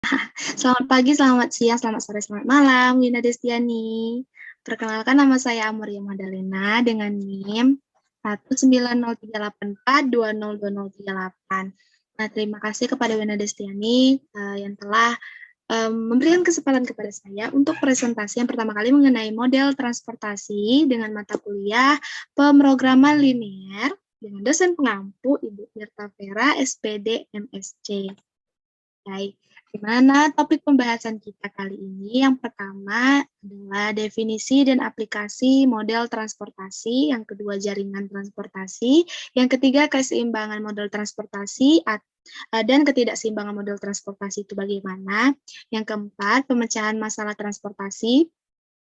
Selamat pagi, selamat siang, selamat sore, selamat malam, Wina Destiani. Perkenalkan, nama saya Amelia Madalena dengan NIM 19038420208. Nah, terima kasih kepada Wina Destiani yang telah memberikan kesempatan kepada saya untuk presentasi yang pertama kali mengenai model transportasi dengan mata kuliah pemrograman linear dengan dosen pengampu Ibu Mirta Vera, SPD, MSc. Baik, gimana topik pembahasan kita kali ini? Yang pertama adalah definisi dan aplikasi model transportasi, yang kedua jaringan transportasi, yang ketiga keseimbangan model transportasi dan ketidakseimbangan model transportasi itu bagaimana. Yang keempat, pemecahan masalah transportasi.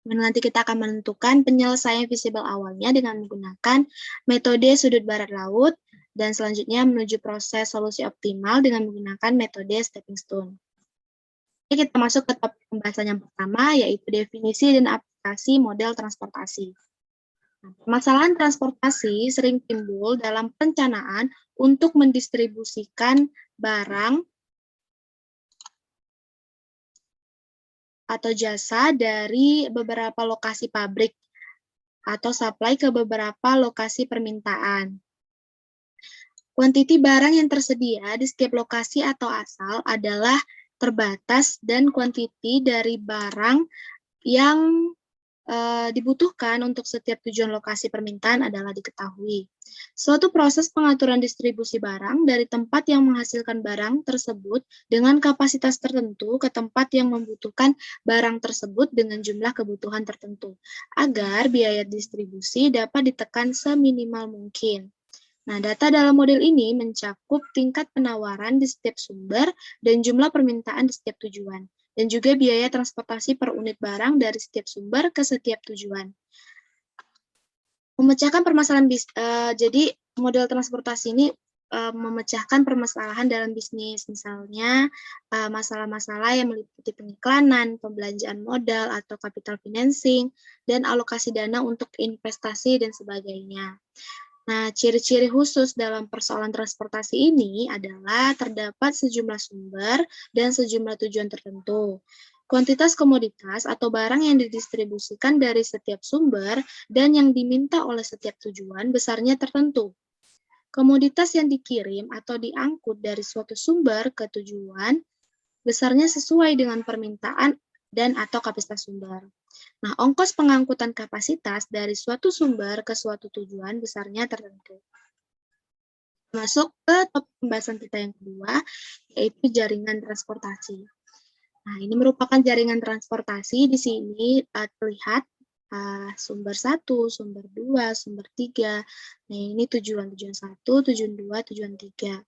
Nanti kita akan menentukan penyelesaian visible awalnya dengan menggunakan metode sudut barat laut, dan selanjutnya menuju proses solusi optimal dengan menggunakan metode stepping stone. Jadi kita masuk ke topik pembahasan yang pertama, yaitu definisi dan aplikasi model transportasi. Nah, permasalahan transportasi sering timbul dalam perencanaan untuk mendistribusikan barang atau jasa dari beberapa lokasi pabrik atau supply ke beberapa lokasi permintaan. Kuantiti barang yang tersedia di setiap lokasi atau asal adalah terbatas dan kuantiti dari barang yang dibutuhkan untuk setiap tujuan lokasi permintaan adalah diketahui. Suatu proses pengaturan distribusi barang dari tempat yang menghasilkan barang tersebut dengan kapasitas tertentu ke tempat yang membutuhkan barang tersebut dengan jumlah kebutuhan tertentu, agar biaya distribusi dapat ditekan seminimal mungkin. Nah, data dalam model ini mencakup tingkat penawaran di setiap sumber dan jumlah permintaan di setiap tujuan, dan juga biaya transportasi per unit barang dari setiap sumber ke setiap tujuan. Memecahkan permasalahan jadi model transportasi ini memecahkan permasalahan dalam bisnis, misalnya masalah-masalah yang meliputi pengiklanan, pembelanjaan modal atau capital financing, dan alokasi dana untuk investasi dan sebagainya. Nah, ciri-ciri khusus dalam persoalan transportasi ini adalah terdapat sejumlah sumber dan sejumlah tujuan tertentu. Kuantitas komoditas atau barang yang didistribusikan dari setiap sumber dan yang diminta oleh setiap tujuan besarnya tertentu. Komoditas yang dikirim atau diangkut dari suatu sumber ke tujuan besarnya sesuai dengan permintaan dan atau kapasitas sumber. Nah, ongkos pengangkutan kapasitas dari suatu sumber ke suatu tujuan besarnya tertentu. Masuk ke topik pembahasan kita yang kedua, yaitu jaringan transportasi. Nah, ini merupakan jaringan transportasi. Di sini terlihat sumber 1, sumber 2, sumber 3. Nah, ini tujuan 1, tujuan 2, tujuan 3.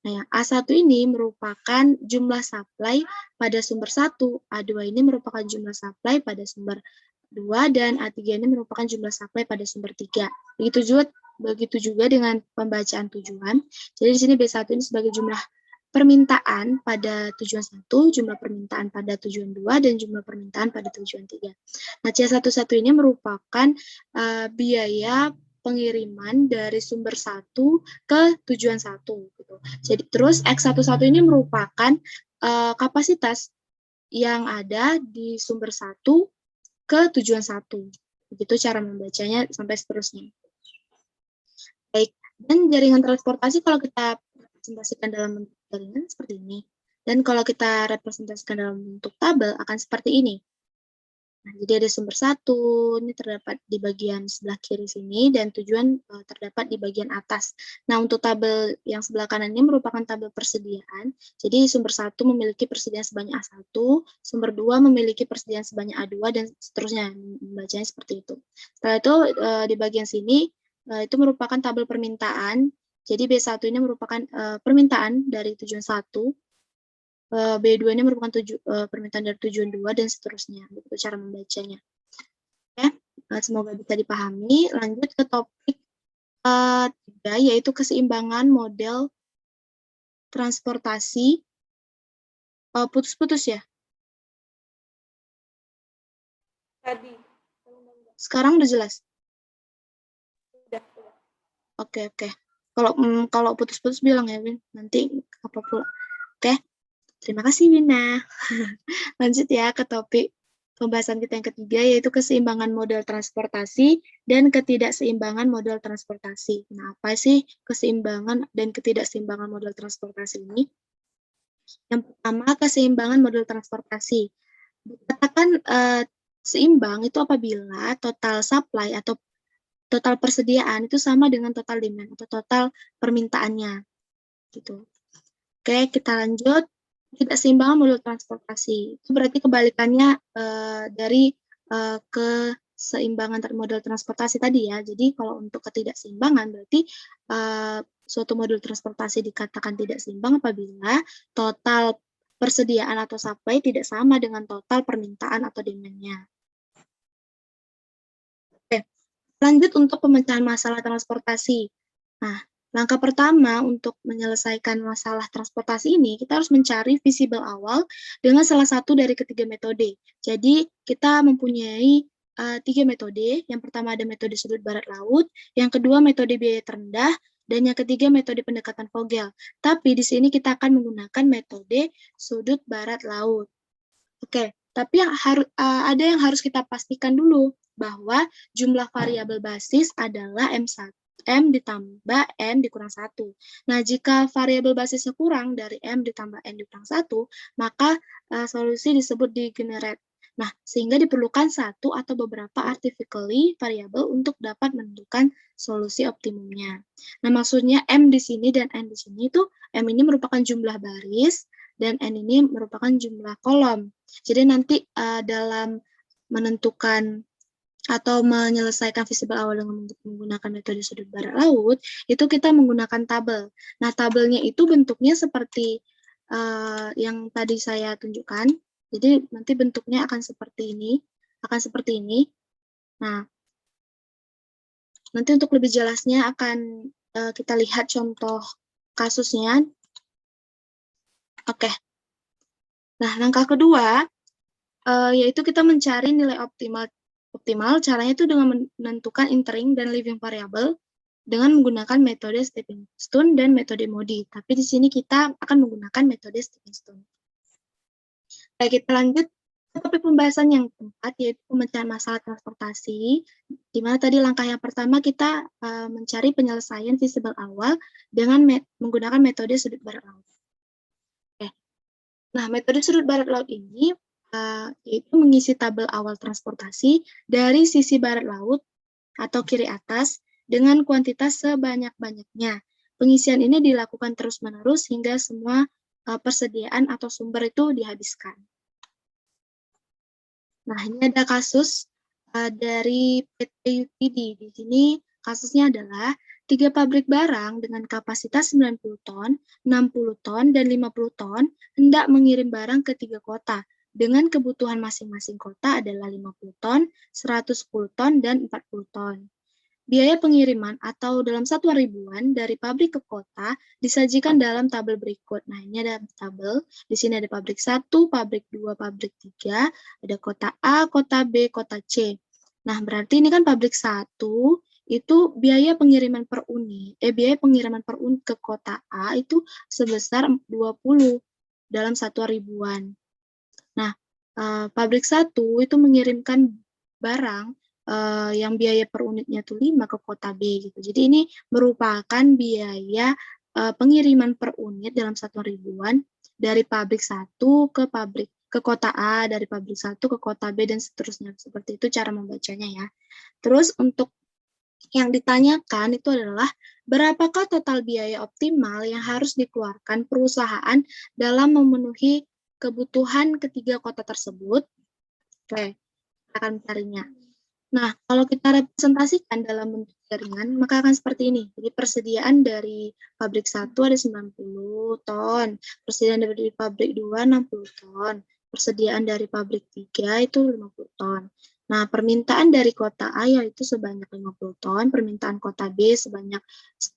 Nah, yang A1 ini merupakan jumlah supply pada sumber 1, A2 ini merupakan jumlah supply pada sumber 2, dan A3 ini merupakan jumlah supply pada sumber 3. Begitu juga dengan pembacaan tujuan. Jadi di sini B1 ini sebagai jumlah permintaan pada tujuan 1, jumlah permintaan pada tujuan 2, dan jumlah permintaan pada tujuan 3. Nah, C11 ini merupakan biaya pengiriman dari sumber 1 ke tujuan 1 gitu. Jadi terus X11 ini merupakan kapasitas yang ada di sumber 1 ke tujuan 1. Begitu cara membacanya sampai seterusnya. Baik, dan jaringan transportasi kalau kita representasikan dalam bentuk jaringan seperti ini. Dan kalau kita representasikan dalam bentuk tabel akan seperti ini. Nah, jadi ada sumber 1, ini terdapat di bagian sebelah kiri sini, dan tujuan terdapat di bagian atas. Nah, untuk tabel yang sebelah kanan ini merupakan tabel persediaan. Jadi sumber 1 memiliki persediaan sebanyak A1, sumber 2 memiliki persediaan sebanyak A2, dan seterusnya, membacanya seperti itu. Setelah itu di bagian sini itu merupakan tabel permintaan. Jadi B1 ini merupakan permintaan dari tujuan 1, B2 ini merupakan permintaan dari tujuan 2, dan seterusnya. Begitu cara membacanya. Oke, semoga bisa dipahami. Lanjut ke topik 3, yaitu keseimbangan model transportasi. Putus-putus ya? Tadi. Sekarang udah jelas? Udah. Oke. Kalau putus-putus bilang ya, Win. Nanti apa pula. Oke. Terima kasih, Wina. Lanjut ya ke topik pembahasan kita yang ketiga, yaitu keseimbangan model transportasi dan ketidakseimbangan model transportasi. Nah, apa sih keseimbangan dan ketidakseimbangan model transportasi ini? Yang pertama, keseimbangan model transportasi. Dikatakan seimbang itu apabila total supply atau total persediaan itu sama dengan total demand atau total permintaannya. Gitu. Oke, kita lanjut. Ketidakseimbangan model transportasi. Itu berarti kebalikannya dari keseimbangan model transportasi tadi ya. Jadi kalau untuk ketidakseimbangan berarti suatu model transportasi dikatakan tidak seimbang apabila total persediaan atau supply tidak sama dengan total permintaan atau demand-nya. Oke, lanjut untuk pemecahan masalah transportasi. Nah, langkah pertama untuk menyelesaikan masalah transportasi ini, kita harus mencari visible awal dengan salah satu dari ketiga metode. Jadi, kita mempunyai 3 metode. Yang pertama ada metode sudut barat laut, yang kedua metode biaya terendah, dan yang ketiga metode pendekatan Vogel. Tapi di sini kita akan menggunakan metode sudut barat laut. Oke, tapi ada yang harus kita pastikan dulu, bahwa jumlah variabel basis adalah M ditambah N dikurang 1. Nah, jika variabel basisnya kurang dari M ditambah N dikurang 1, maka solusi disebut degenerate. Nah, sehingga diperlukan satu atau beberapa artificially variabel untuk dapat menentukan solusi optimumnya. Nah, maksudnya M di sini dan N di sini itu, M ini merupakan jumlah baris, dan N ini merupakan jumlah kolom. Jadi nanti dalam menentukan atau menyelesaikan visible awal dengan menggunakan metode sudut barat laut, itu kita menggunakan tabel. Nah, tabelnya itu bentuknya seperti yang tadi saya tunjukkan. Jadi nanti bentuknya akan seperti ini. Nah, nanti untuk lebih jelasnya akan kita lihat contoh kasusnya. Oke. Nah, langkah kedua yaitu kita mencari nilai optimal. Caranya itu dengan menentukan entering dan leaving variable dengan menggunakan metode stepping stone dan metode MODI. Tapi di sini kita akan menggunakan metode stepping stone. Baik, kita lanjut ke topik pembahasan yang keempat, yaitu pemecahan masalah transportasi, di mana tadi langkah yang pertama kita mencari penyelesaian visible awal dengan menggunakan metode sudut barat laut. Oke. Nah, metode sudut barat laut ini yaitu mengisi tabel awal transportasi dari sisi barat laut atau kiri atas dengan kuantitas sebanyak-banyaknya. Pengisian ini dilakukan terus-menerus hingga semua persediaan atau sumber itu dihabiskan. Nah, ini ada kasus dari PT UTD. Di sini kasusnya adalah 3 pabrik barang dengan kapasitas 90 ton, 60 ton, dan 50 ton hendak mengirim barang ke 3 kota dengan kebutuhan masing-masing kota adalah 50 ton, 110 ton, dan 40 ton. Biaya pengiriman atau dalam satuan ribuan dari pabrik ke kota disajikan dalam tabel berikut. Nah, ini ada tabel. Di sini ada pabrik 1, pabrik 2, pabrik 3, ada kota A, kota B, kota C. Nah, berarti ini kan pabrik 1 itu biaya pengiriman per unit ke kota A itu sebesar 20 dalam satuan ribuan. Nah, pabrik 1 itu mengirimkan barang yang biaya per unitnya itu 5 ke kota B gitu. Jadi ini merupakan biaya pengiriman per unit dalam satuan ribuan dari pabrik 1 ke kota A, dari pabrik 1 ke kota B, dan seterusnya. Seperti itu cara membacanya ya. Terus untuk yang ditanyakan itu adalah berapakah total biaya optimal yang harus dikeluarkan perusahaan dalam memenuhi kebutuhan ketiga kota tersebut. Oke, kita akan mencarinya. Nah, kalau kita representasikan dalam bentuk jaringan, maka akan seperti ini. Jadi persediaan dari pabrik 1 ada 90 ton, persediaan dari pabrik 2 60 ton, persediaan dari pabrik 3 itu 50 ton. Nah, permintaan dari kota A yaitu sebanyak 50 ton, permintaan kota B sebanyak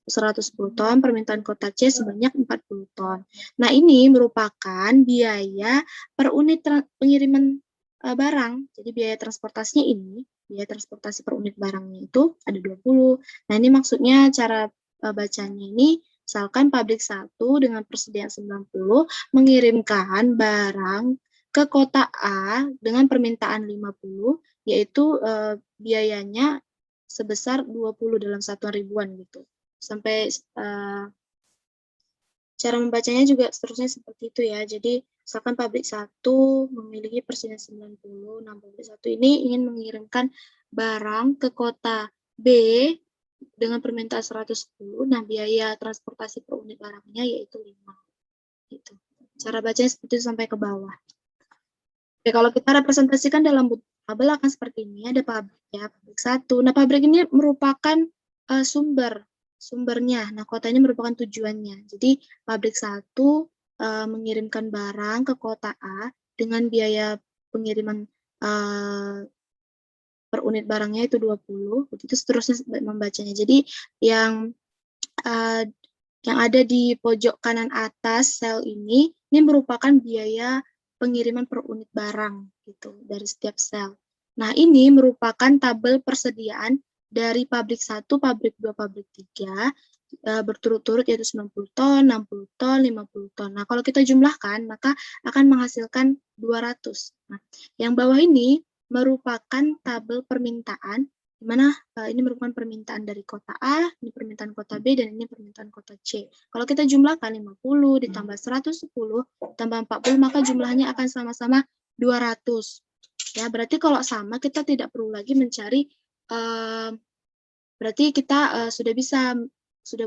110 ton, permintaan kota C sebanyak 40 ton. Nah, ini merupakan biaya per unit pengiriman barang. Jadi biaya transportasinya ini, biaya transportasi per unit barangnya itu ada 20. Nah, ini maksudnya cara bacanya ini Misalkan pabrik 1 dengan persediaan 90 mengirimkan barang ke kota A dengan permintaan 50, yaitu biayanya sebesar 20 dalam satuan ribuan gitu. Sampai cara membacanya juga seterusnya seperti itu ya. Jadi misalkan pabrik 1 memiliki persediaan 90, nah pabrik 1 ini ingin mengirimkan barang ke kota B dengan permintaan 110, nah biaya transportasi per unit barangnya yaitu 5. Gitu. Cara bacanya seperti itu sampai ke bawah. Oke, kalau kita representasikan dalam bentuk tabel akan seperti ini, ada pabrik ya, pabrik 1. Nah, pabrik ini merupakan sumbernya. Nah, kota ini merupakan tujuannya. Jadi, pabrik 1 mengirimkan barang ke kota A dengan biaya pengiriman per unit barangnya itu 20, begitu seterusnya membacanya. Jadi yang ada di pojok kanan atas sel ini merupakan biaya pengiriman per unit barang gitu dari setiap sel. Nah, ini merupakan tabel persediaan dari pabrik 1, pabrik 2, pabrik 3 berturut-turut yaitu 90 ton, 60 ton, 50 ton. Nah, kalau kita jumlahkan maka akan menghasilkan 200. Nah, yang bawah ini merupakan tabel permintaan di mana ini merupakan permintaan dari kota A, ini permintaan kota B, dan ini permintaan kota C. Kalau kita jumlahkan 50 ditambah 110 tambah 40 maka jumlahnya akan sama-sama 200. Ya, berarti kalau sama kita tidak perlu lagi mencari berarti kita sudah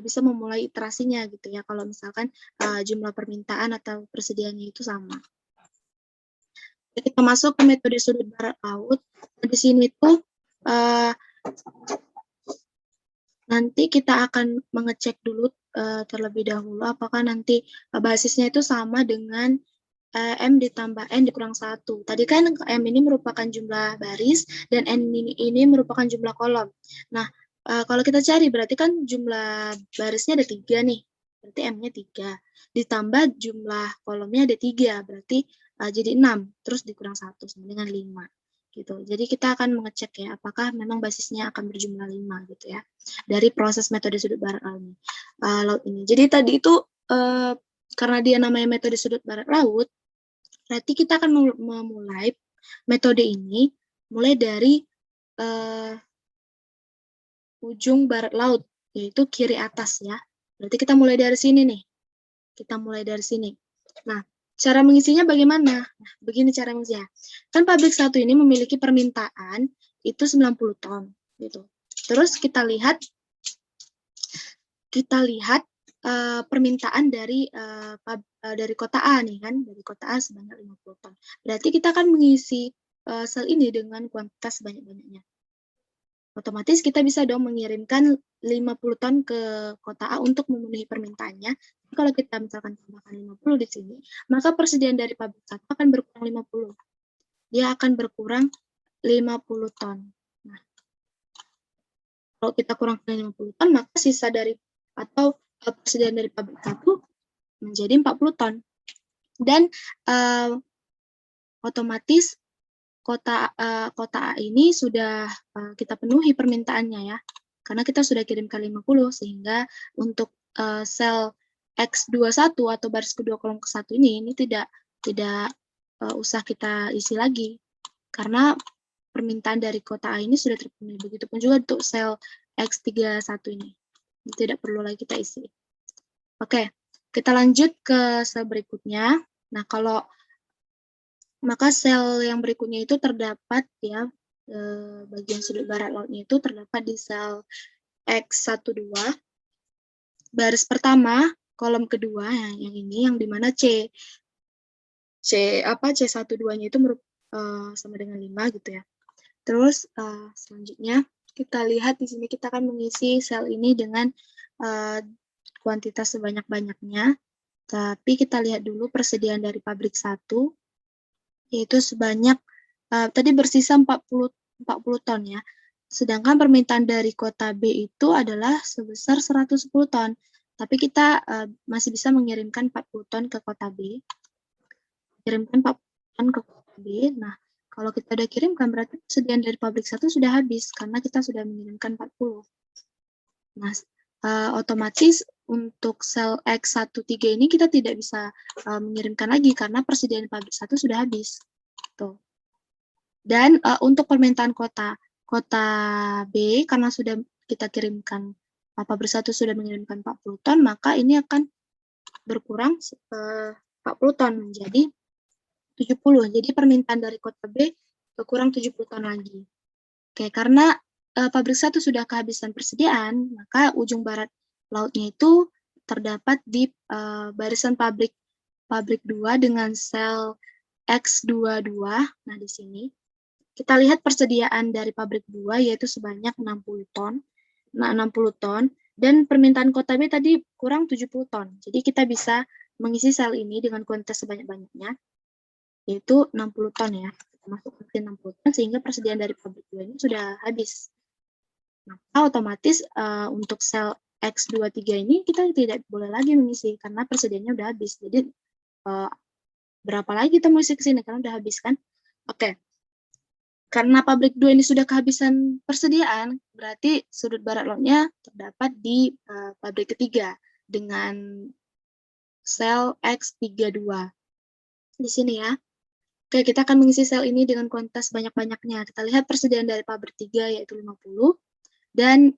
bisa memulai iterasinya gitu ya kalau misalkan jumlah permintaan atau persediaannya itu sama. Kita masuk ke metode sudut barat laut. Di sini tuh nanti kita akan mengecek dulu terlebih dahulu apakah nanti basisnya itu sama dengan M ditambah N dikurang 1. Tadi kan M ini merupakan jumlah baris dan N ini merupakan jumlah kolom. Nah, kalau kita cari berarti kan jumlah barisnya ada 3 nih. Berarti M-nya 3. Ditambah jumlah kolomnya ada 3. Berarti jadi 6. Terus dikurang 1 sama dengan 5. Gitu. Jadi kita akan mengecek ya apakah memang basisnya akan berjumlah 5 gitu ya. Dari proses metode sudut barat laut ini. Jadi tadi itu karena dia namanya metode sudut barat laut, berarti kita akan memulai metode ini mulai dari ujung barat laut, yaitu kiri atas ya. Berarti kita mulai dari sini nih. Kita mulai dari sini. Nah, cara mengisinya bagaimana? Nah, begini cara mengisinya. Kan pabrik 1 ini memiliki permintaan itu 90 ton gitu. Terus kita lihat permintaan dari kota A nih kan, dari kota A sebanyak 50 ton. Berarti kita akan mengisi sel ini dengan kuantitas sebanyak-banyaknya. Otomatis kita bisa dong mengirimkan 50 ton ke kota A untuk memenuhi permintaannya. Kalau kita misalkan tambahkan 50 di sini, maka persediaan dari pabrik 1 akan berkurang 50. Dia akan berkurang 50 ton. Nah, kalau kita kurangkan 50 ton, maka sisa dari atau persediaan dari pabrik 1 menjadi 40 ton. Dan otomatis kota A ini sudah kita penuhi permintaannya ya. Karena kita sudah kirimkan 50 sehingga untuk sel X21 atau baris kedua kolom ke-1 ini tidak usah kita isi lagi. Karena permintaan dari kota A ini sudah terpenuhi. Begitupun juga untuk sel X31 ini. Tidak perlu lagi kita isi. Oke, kita lanjut ke sel berikutnya. Nah, maka sel yang berikutnya itu terdapat ya, bagian sudut barat lautnya itu terdapat di sel X12, baris pertama, kolom kedua, yang ini, yang dimana C12-nya itu sama dengan 5 gitu ya. Terus selanjutnya kita lihat di sini kita akan mengisi sel ini dengan kuantitas sebanyak-banyaknya. Tapi kita lihat dulu persediaan dari pabrik 1 yaitu sebanyak tadi bersisa 40 ton ya. Sedangkan permintaan dari kota B itu adalah sebesar 110 ton. Tapi kita masih bisa mengirimkan 40 ton ke kota B. Kirimkan 40 ton ke kota B. Nah, kalau kita udah kirimkan berarti persediaan dari pabrik 1 sudah habis karena kita sudah mengirimkan 40. Nah, otomatis untuk sel X13 ini kita tidak bisa mengirimkan lagi karena persediaan pabrik 1 sudah habis. Tuh. Dan untuk permintaan kota B karena sudah kita kirimkan, pabrik 1 sudah mengirimkan 40 ton, maka ini akan berkurang 40 ton menjadi 70. Jadi permintaan dari kota B berkurang 70 ton lagi. Oke, karena pabrik 1 sudah kehabisan persediaan, maka ujung barat lautnya itu terdapat di barisan pabrik 2 dengan sel X22. Nah, di sini kita lihat persediaan dari pabrik 2 yaitu sebanyak 60 ton. Nah, 60 ton dan permintaan kota B tadi kurang 70 ton. Jadi kita bisa mengisi sel ini dengan kuantitas sebanyak-banyaknya yaitu 60 ton ya. Kita masukkan ke 60 ton sehingga persediaan dari pabrik 2 ini sudah habis. Maka otomatis untuk sel X23 ini kita tidak boleh lagi mengisi karena persediaannya udah habis. Jadi berapa lagi kita mau isi ke sini karena udah habis kan? Oke. Karena pabrik 2 ini sudah kehabisan persediaan, berarti sudut barat lautnya terdapat di pabrik ketiga dengan sel X32. Di sini ya. Oke, kita akan mengisi sel ini dengan kuantitas banyak-banyaknya. Kita lihat persediaan dari pabrik 3 yaitu 50. Dan,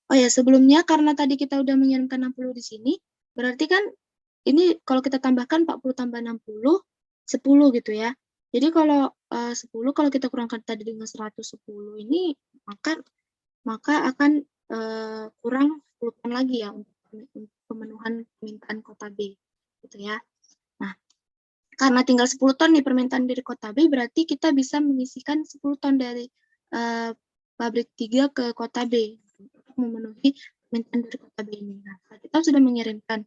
oh ya, sebelumnya karena tadi kita udah mengirimkan 60 di sini, berarti kan ini kalau kita tambahkan 40 tambah 60, 10 gitu ya. Jadi kalau 10 kalau kita kurangkan tadi dengan 110 ini maka akan kurang 10 ton lagi ya untuk pemenuhan permintaan kota B gitu ya. Nah, karena tinggal 10 ton nih permintaan dari kota B, berarti kita bisa mengisikan 10 ton dari pabrik 3 ke kota B untuk memenuhi permintaan dari kota B ini. Nah, kalau kita sudah mengirimkan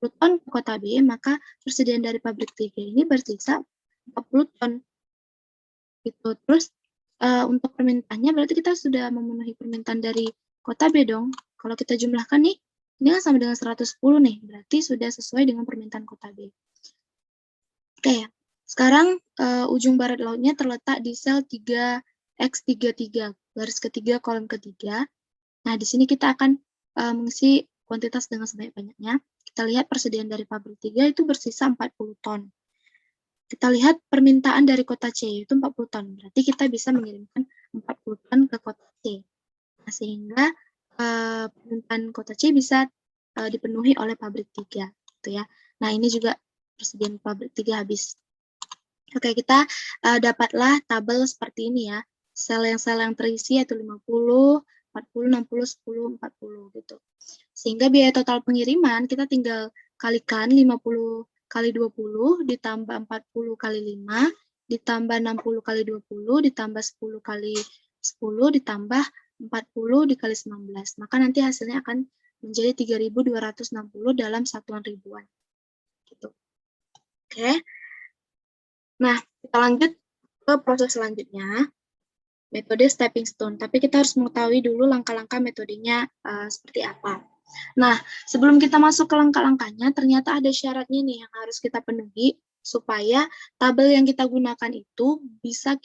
10 ton ke kota B, maka persediaan dari pabrik 3 ini bersisa 40 ton. Gitu. Terus untuk permintaannya berarti kita sudah memenuhi permintaan dari kota B dong. Kalau kita jumlahkan nih, ini kan sama dengan 110 nih, berarti sudah sesuai dengan permintaan kota B. Oke, sekarang ujung barat lautnya terletak di sel 3X33, garis ketiga, kolom ketiga. Nah, di sini kita akan mengisi kuantitas dengan sebanyak-banyaknya. Kita lihat persediaan dari pabrik 3 itu bersisa 40 ton. Kita lihat permintaan dari kota C itu 40 ton. Berarti kita bisa mengirimkan 40 ton ke kota C. Nah, sehingga permintaan kota C bisa dipenuhi oleh pabrik 3 gitu ya. Nah, ini juga persediaan pabrik 3 habis. Oke, kita dapatlah tabel seperti ini ya. Sel yang terisi yaitu 50, 40, 60, 10, 40 gitu. Sehingga biaya total pengiriman kita tinggal kalikan 50 kali 20 ditambah 40 kali 5 ditambah 60 kali 20 ditambah 10 kali 10 ditambah 40 dikali 19. Maka nanti hasilnya akan menjadi 3.260 dalam satuan ribuan. Gitu. Oke. Nah, kita lanjut ke proses selanjutnya, metode stepping stone. Tapi kita harus mengetahui dulu langkah-langkah metodenya seperti apa. Nah, sebelum kita masuk ke langkah-langkahnya, ternyata ada syaratnya nih yang harus kita penuhi supaya tabel yang kita gunakan itu bisa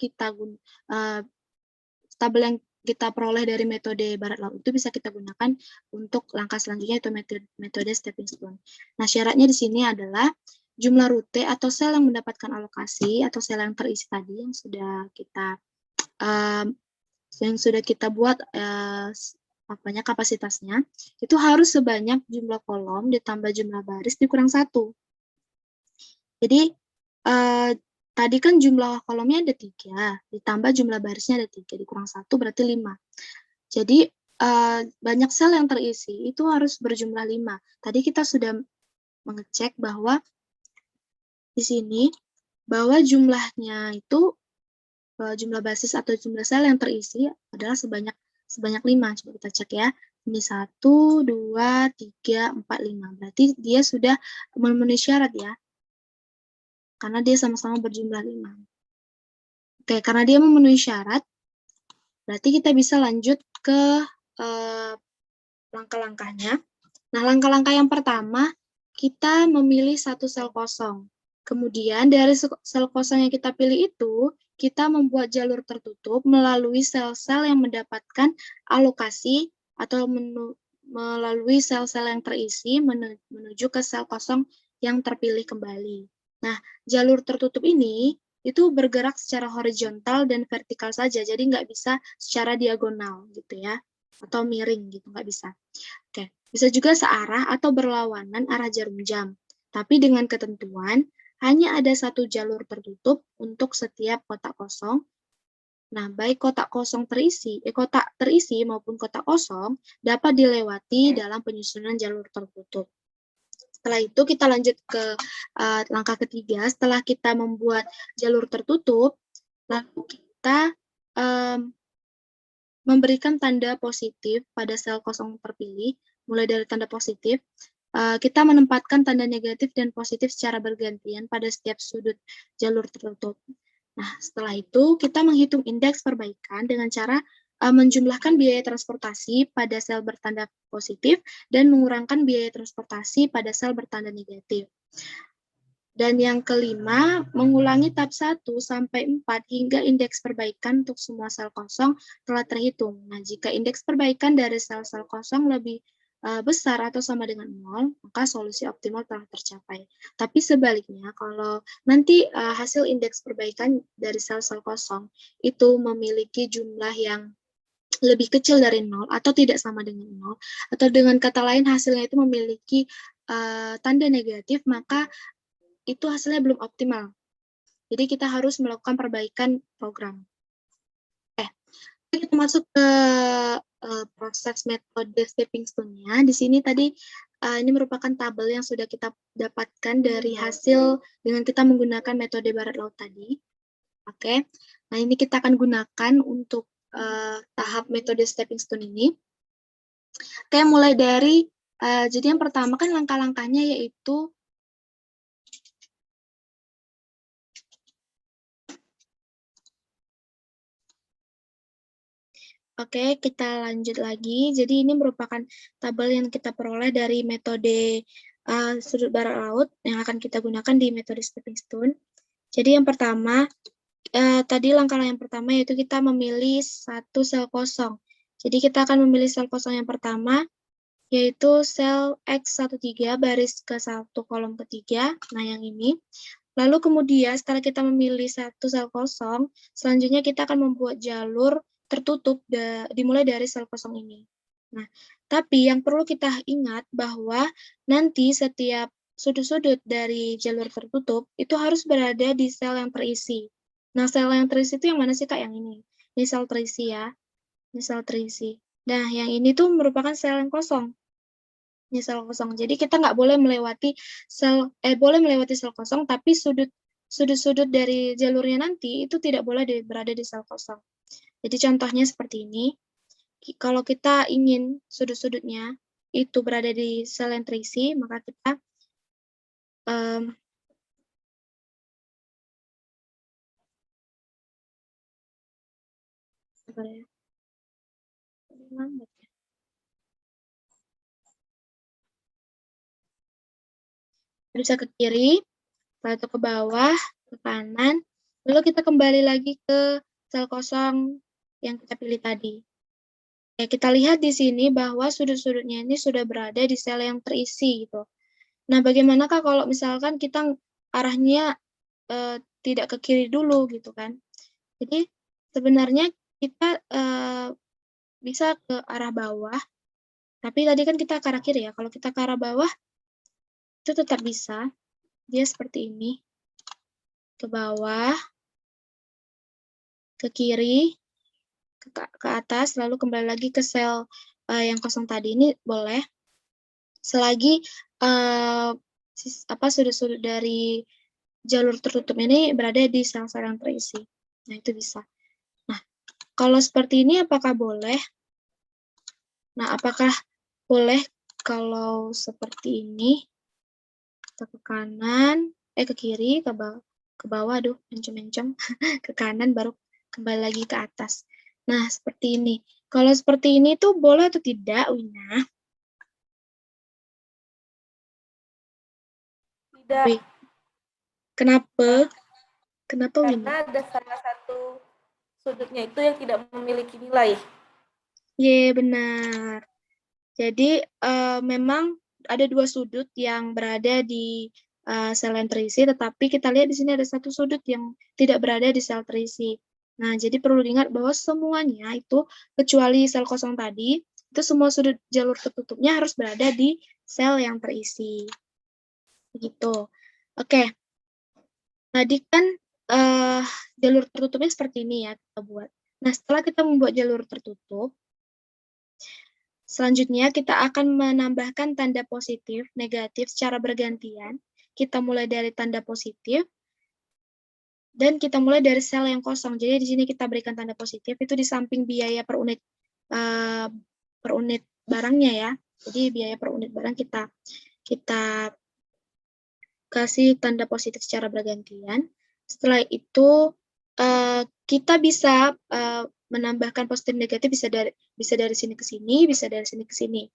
tabel yang kita peroleh dari metode barat laut itu bisa kita gunakan untuk langkah selanjutnya itu metode stepping stone. Nah, syaratnya di sini adalah jumlah rute atau sel yang mendapatkan alokasi atau sel yang terisi tadi yang sudah kita buat kapasitasnya itu harus sebanyak jumlah kolom ditambah jumlah baris dikurang 1. Jadi tadi kan jumlah kolomnya ada 3, ditambah jumlah barisnya ada 3, dikurang 1 berarti 5. Jadi banyak sel yang terisi itu harus berjumlah 5. Tadi kita sudah mengecek bahwa di sini bahwa jumlahnya itu jumlah basis atau jumlah sel yang terisi adalah sebanyak 5. Coba kita cek ya. Ini 1, 2, 3, 4, 5. Berarti dia sudah memenuhi syarat ya. Karena dia sama-sama berjumlah 5. Oke, karena dia memenuhi syarat, berarti kita bisa lanjut ke langkah-langkahnya. Nah, langkah-langkah yang pertama, kita memilih satu sel kosong. Kemudian dari sel kosong yang kita pilih itu, kita membuat jalur tertutup melalui sel-sel yang mendapatkan alokasi atau melalui sel-sel yang terisi menuju ke sel kosong yang terpilih kembali. Nah, jalur tertutup ini itu bergerak secara horizontal dan vertikal saja, jadi nggak bisa secara diagonal gitu ya, atau miring gitu, nggak bisa. Oke, bisa juga searah atau berlawanan arah jarum jam, tapi dengan ketentuan hanya ada satu jalur tertutup untuk setiap kotak kosong. Nah, baik kotak terisi maupun kotak kosong dapat dilewati dalam penyusunan jalur tertutup. Setelah itu kita lanjut ke langkah ketiga. Setelah kita membuat jalur tertutup, lalu kita memberikan tanda positif pada sel kosong terpilih. Mulai dari tanda positif, kita menempatkan tanda negatif dan positif secara bergantian pada setiap sudut jalur tertutup. Nah, setelah itu kita menghitung indeks perbaikan dengan cara menjumlahkan biaya transportasi pada sel bertanda positif dan mengurangkan biaya transportasi pada sel bertanda negatif. Dan yang kelima, mengulangi tahap 1 sampai 4 hingga indeks perbaikan untuk semua sel kosong telah terhitung. Nah, jika indeks perbaikan dari sel-sel kosong lebih besar atau sama dengan 0, maka solusi optimal telah tercapai. Tapi sebaliknya, kalau nanti hasil indeks perbaikan dari sel-sel kosong itu memiliki jumlah yang lebih kecil dari 0 atau tidak sama dengan 0, atau dengan kata lain hasilnya itu memiliki tanda negatif, maka itu hasilnya belum optimal. Jadi kita harus melakukan perbaikan program. Kita masuk ke proses metode stepping stone-nya. Di sini tadi ini merupakan tabel yang sudah kita dapatkan dari hasil dengan kita menggunakan metode barat laut tadi. Oke. Nah, ini kita akan gunakan untuk tahap metode stepping stone ini. Oke, mulai dari jadi yang pertama kan langkah-langkahnya yaitu Oke, kita lanjut lagi. Jadi ini merupakan tabel yang kita peroleh dari metode sudut barat laut yang akan kita gunakan di metode stepping stone. Jadi yang pertama, tadi langkah yang pertama yaitu kita memilih satu sel kosong. Jadi kita akan memilih sel kosong yang pertama, yaitu sel X13 baris ke-1 kolom ketiga. Nah, yang ini. Lalu kemudian setelah kita memilih satu sel kosong, selanjutnya kita akan membuat jalur tertutup dimulai dari sel kosong ini. Nah, tapi yang perlu kita ingat bahwa nanti setiap sudut-sudut dari jalur tertutup itu harus berada di sel yang terisi. Nah, sel yang terisi itu yang mana sih, Kak? Yang ini. Ini sel terisi ya. Ini sel terisi. Nah, yang ini tuh merupakan sel yang kosong. Ini sel kosong. Jadi kita nggak boleh melewati boleh melewati sel kosong, tapi sudut-sudut dari jalurnya nanti itu tidak boleh berada di sel kosong. Jadi contohnya seperti ini. Kalau kita ingin sudut-sudutnya itu berada di sel yang terisi, maka kita bisa ke kiri, lalu ke bawah, ke kanan, lalu kita kembali lagi ke sel kosong yang kita pilih tadi. Ya, kita lihat di sini bahwa sudut-sudutnya ini sudah berada di sel yang terisi gitu. Nah, bagaimanakah kalau misalkan kita arahnya tidak ke kiri dulu gitu kan? Jadi sebenarnya kita bisa ke arah bawah, tapi tadi kan kita ke arah kiri ya. Kalau kita ke arah bawah itu tetap bisa. Dia seperti ini. Ke bawah, ke kiri, ke atas, lalu kembali lagi ke sel yang kosong tadi. Ini boleh. Selagi sudut-sudut dari jalur tertutup ini berada di sel-sel yang terisi. Nah, itu bisa. Nah, kalau seperti ini apakah boleh? Nah, apakah boleh kalau seperti ini? Kita ke kanan, ke kiri, ke bawah, aduh, mencong-mencong, ke kanan, baru kembali lagi ke atas. Nah, seperti ini. Kalau seperti ini tuh boleh atau tidak, Wina? Tidak. Kenapa? Kenapa, Wina? Karena ada salah satu sudutnya itu yang tidak memiliki nilai. Benar. Jadi, memang ada 2 sudut yang berada di, sel yang terisi, tetapi kita lihat di sini ada 1 sudut yang tidak berada di sel terisi. Nah, jadi perlu diingat bahwa semuanya itu, kecuali sel kosong tadi, itu semua sudut jalur tertutupnya harus berada di sel yang terisi. Begitu. Oke. Tadi kan, jalur tertutupnya seperti ini ya kita buat. Nah, setelah kita membuat jalur tertutup, selanjutnya kita akan menambahkan tanda positif, negatif secara bergantian. Kita mulai dari tanda positif, dan kita mulai dari sel yang kosong. Jadi di sini kita berikan tanda positif, itu di samping biaya per unit barangnya ya. Jadi biaya per unit barang kita kasih tanda positif secara bergantian. Setelah itu, kita bisa, menambahkan positif negatif bisa dari sini ke sini, bisa dari sini ke sini.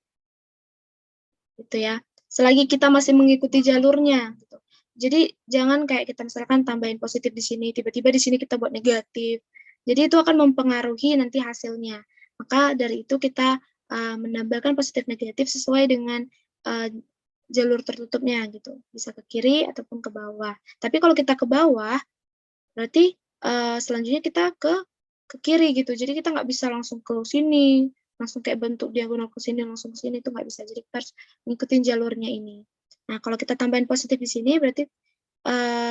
Gitu ya. Selagi kita masih mengikuti jalurnya, gitu. Jadi jangan kayak kita misalkan tambahin positif di sini, tiba-tiba di sini kita buat negatif. Jadi itu akan mempengaruhi nanti hasilnya. Maka dari itu kita, menambahkan positif negatif sesuai dengan, jalur tertutupnya gitu, bisa ke kiri ataupun ke bawah. Tapi kalau kita ke bawah, berarti, selanjutnya kita ke kiri gitu. Jadi kita nggak bisa langsung ke sini, langsung kayak bentuk diagonal ke sini, langsung ke sini, itu nggak bisa. Jadi kita harus ngikutin jalurnya ini. Nah, kalau kita tambahin positif di sini berarti,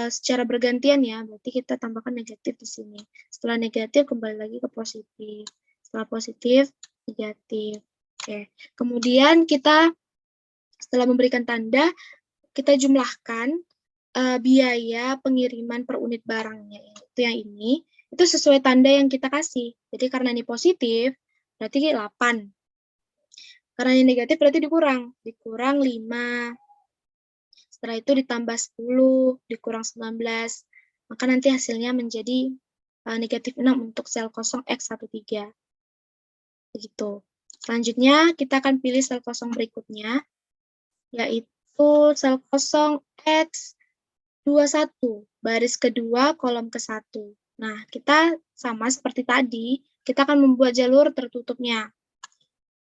secara bergantian ya, berarti kita tambahkan negatif di sini. Setelah negatif kembali lagi ke positif, setelah positif, negatif. Oke, kemudian kita setelah memberikan tanda, kita jumlahkan, biaya pengiriman per unit barangnya, itu yang ini, itu sesuai tanda yang kita kasih. Jadi karena ini positif, berarti 8. Karena ini negatif berarti dikurang 5. Setelah itu ditambah 10, dikurang 19. Maka nanti hasilnya menjadi, negatif 6 untuk sel kosong X13. Begitu. Selanjutnya kita akan pilih sel kosong berikutnya, yaitu sel kosong X21, baris kedua, kolom ke-1. Nah, kita sama seperti tadi, kita akan membuat jalur tertutupnya.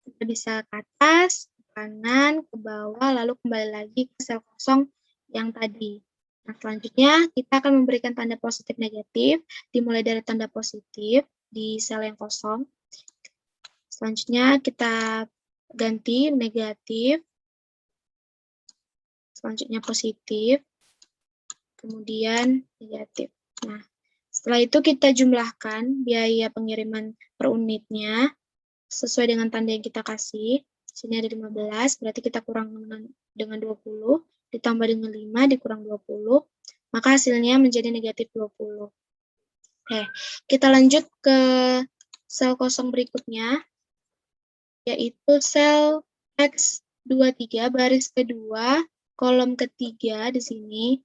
Kita bisa ke atas, ke kanan, ke bawah, lalu kembali lagi ke sel kosong yang tadi. Nah, selanjutnya kita akan memberikan tanda positif negatif, dimulai dari tanda positif di sel yang kosong. Selanjutnya kita ganti negatif, selanjutnya positif, kemudian negatif. Nah, setelah itu kita jumlahkan biaya pengiriman per unitnya sesuai dengan tanda yang kita kasih. Sini ada 15, berarti kita kurang dengan 20, ditambah dengan 5, dikurang 20, maka hasilnya menjadi negatif 20. Oke, kita lanjut ke sel kosong berikutnya, yaitu sel X23, baris kedua, kolom ketiga di sini.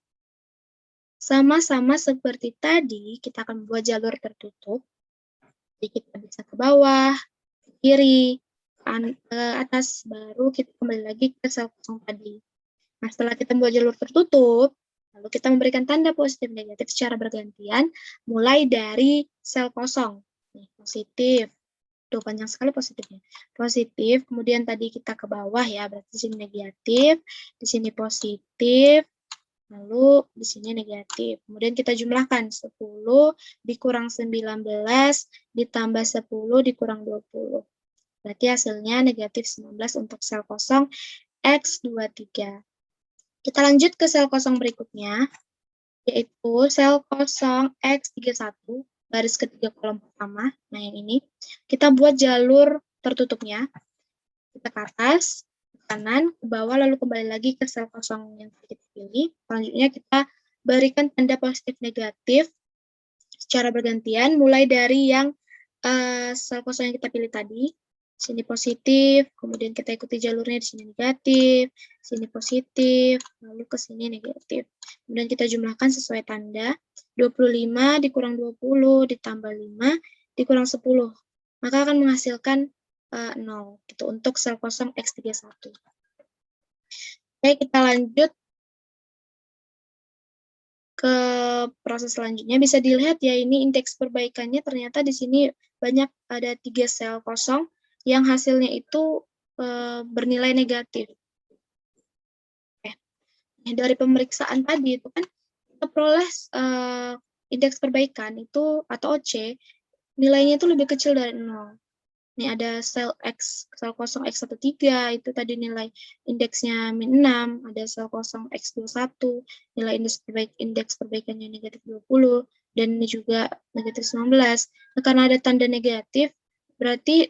Sama-sama seperti tadi, kita akan membuat jalur tertutup. Jadi kita bisa ke bawah, ke kiri, ke atas, baru kita kembali lagi ke sel kosong tadi. Nah, setelah kita membuat jalur tertutup, lalu kita memberikan tanda positif negatif secara bergantian, mulai dari sel kosong. Nih, positif. Tuh, panjang sekali positifnya. Positif, kemudian tadi kita ke bawah ya, berarti di sini negatif, di sini positif, lalu di sini negatif. Kemudian kita jumlahkan 10 dikurang 19 ditambah 10 dikurang 20. Berarti hasilnya negatif 19 untuk sel kosong X23. Kita lanjut ke sel kosong berikutnya, yaitu sel kosong X31, baris ketiga kolom pertama. Nah, yang ini. Kita buat jalur tertutupnya. Kita ke atas, kanan, ke bawah, lalu kembali lagi ke sel kosong yang kita pilih. Selanjutnya kita berikan tanda positif negatif secara bergantian, mulai dari yang sel kosong yang kita pilih tadi. Sini positif, kemudian kita ikuti jalurnya, di sini negatif, sini positif, lalu ke sini negatif. Kemudian kita jumlahkan sesuai tanda, 25 dikurang 20 ditambah 5 dikurang 10. Maka akan menghasilkan 0 gitu untuk sel kosong X31. Oke, kita lanjut ke proses selanjutnya. Bisa dilihat ya, ini indeks perbaikannya ternyata di sini banyak, ada 3 sel kosong yang hasilnya itu bernilai negatif. Dari pemeriksaan tadi itu kan kita peroleh indeks perbaikan itu atau OC nilainya itu lebih kecil dari 0. Ini ada sel X, sel kosong X13 itu tadi nilai indeksnya -6, ada sel kosong X21 nilai indeks perbaikannya negatif 20 dan ini juga negatif 19. Nah, karena ada tanda negatif berarti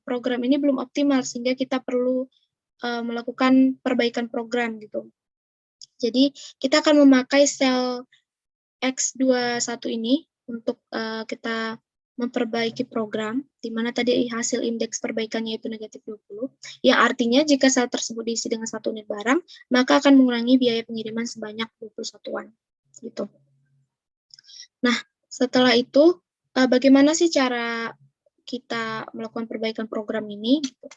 program ini belum optimal sehingga kita perlu melakukan perbaikan program gitu. Jadi kita akan memakai sel X21 ini untuk kita memperbaiki program, di mana tadi hasil indeks perbaikannya itu negatif 20, yang artinya jika sel tersebut diisi dengan 1 unit barang, maka akan mengurangi biaya pengiriman sebanyak 21-an. Gitu. Nah, setelah itu, bagaimana sih cara kita melakukan perbaikan program ini? Gitu.